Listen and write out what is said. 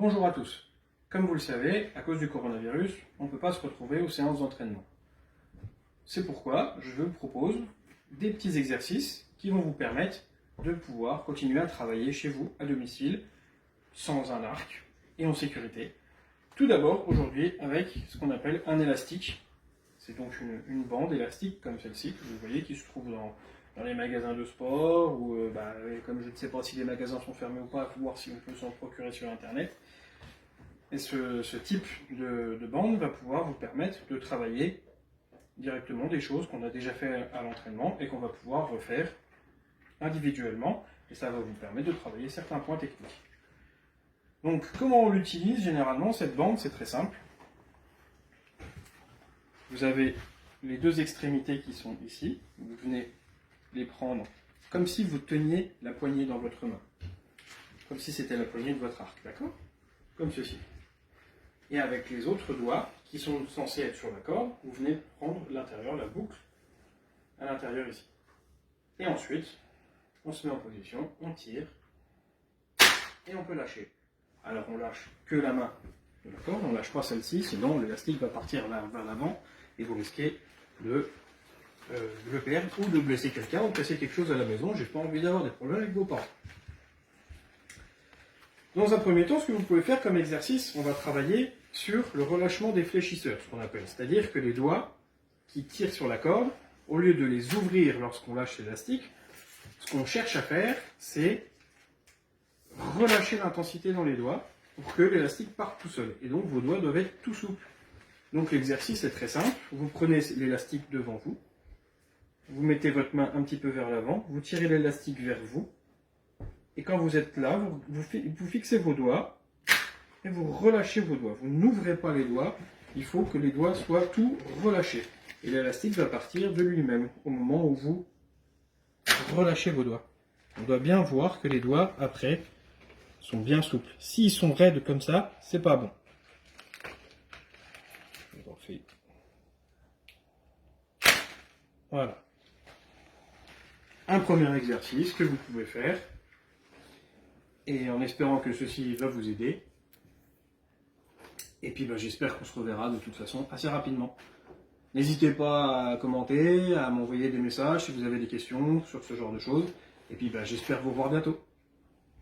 Bonjour à tous. Comme vous le savez, à cause du coronavirus, on ne peut pas se retrouver aux séances d'entraînement. C'est pourquoi je vous propose des petits exercices qui vont vous permettre de pouvoir continuer à travailler chez vous, à domicile, sans un arc et en sécurité. Tout d'abord, aujourd'hui, avec ce qu'on appelle un élastique. C'est donc une bande élastique comme celle-ci, que vous voyez, qui se trouve dans les magasins de sport, ou comme je ne sais pas si les magasins sont fermés ou pas, il faut voir si on peut s'en procurer sur Internet. Et ce type de bande va pouvoir vous permettre de travailler directement des choses qu'on a déjà fait à l'entraînement et qu'on va pouvoir refaire individuellement. Et ça va vous permettre de travailler certains points techniques. Donc, comment on l'utilise généralement, cette bande? C'est très simple. Vous avez les deux extrémités qui sont ici. Vous venez les prendre comme si vous teniez la poignée dans votre main. Comme si c'était la poignée de votre arc, d'accord? Comme ceci. Et avec les autres doigts, qui sont censés être sur la corde, vous venez prendre l'intérieur, la boucle, à l'intérieur ici. Et ensuite, on se met en position, on tire, et on peut lâcher. Alors on lâche que la main de la corde, on ne lâche pas celle-ci, sinon l'élastique va partir vers l'avant, et vous risquez de le perdre, ou de blesser quelqu'un, ou de casser quelque chose à la maison. J'ai pas envie d'avoir des problèmes avec vos parents. Dans un premier temps, ce que vous pouvez faire comme exercice, on va travailler sur le relâchement des fléchisseurs, ce qu'on appelle. C'est-à-dire que les doigts qui tirent sur la corde, au lieu de les ouvrir lorsqu'on lâche l'élastique, ce qu'on cherche à faire, c'est relâcher l'intensité dans les doigts pour que l'élastique parte tout seul. Et donc vos doigts doivent être tout souples. Donc l'exercice est très simple. Vous prenez l'élastique devant vous, vous mettez votre main un petit peu vers l'avant, vous tirez l'élastique vers vous, et quand vous êtes là, vous fixez vos doigts et vous relâchez vos doigts. Vous n'ouvrez pas les doigts, il faut que les doigts soient tout relâchés. Et l'élastique va partir de lui-même au moment où vous relâchez vos doigts. On doit bien voir que les doigts, après, sont bien souples. S'ils sont raides comme ça, c'est pas bon. On fait. Voilà. Un premier exercice que vous pouvez faire. Et en espérant que ceci va vous aider. Et puis j'espère qu'on se reverra de toute façon assez rapidement. N'hésitez pas à commenter, à m'envoyer des messages si vous avez des questions sur ce genre de choses. Et puis j'espère vous voir bientôt.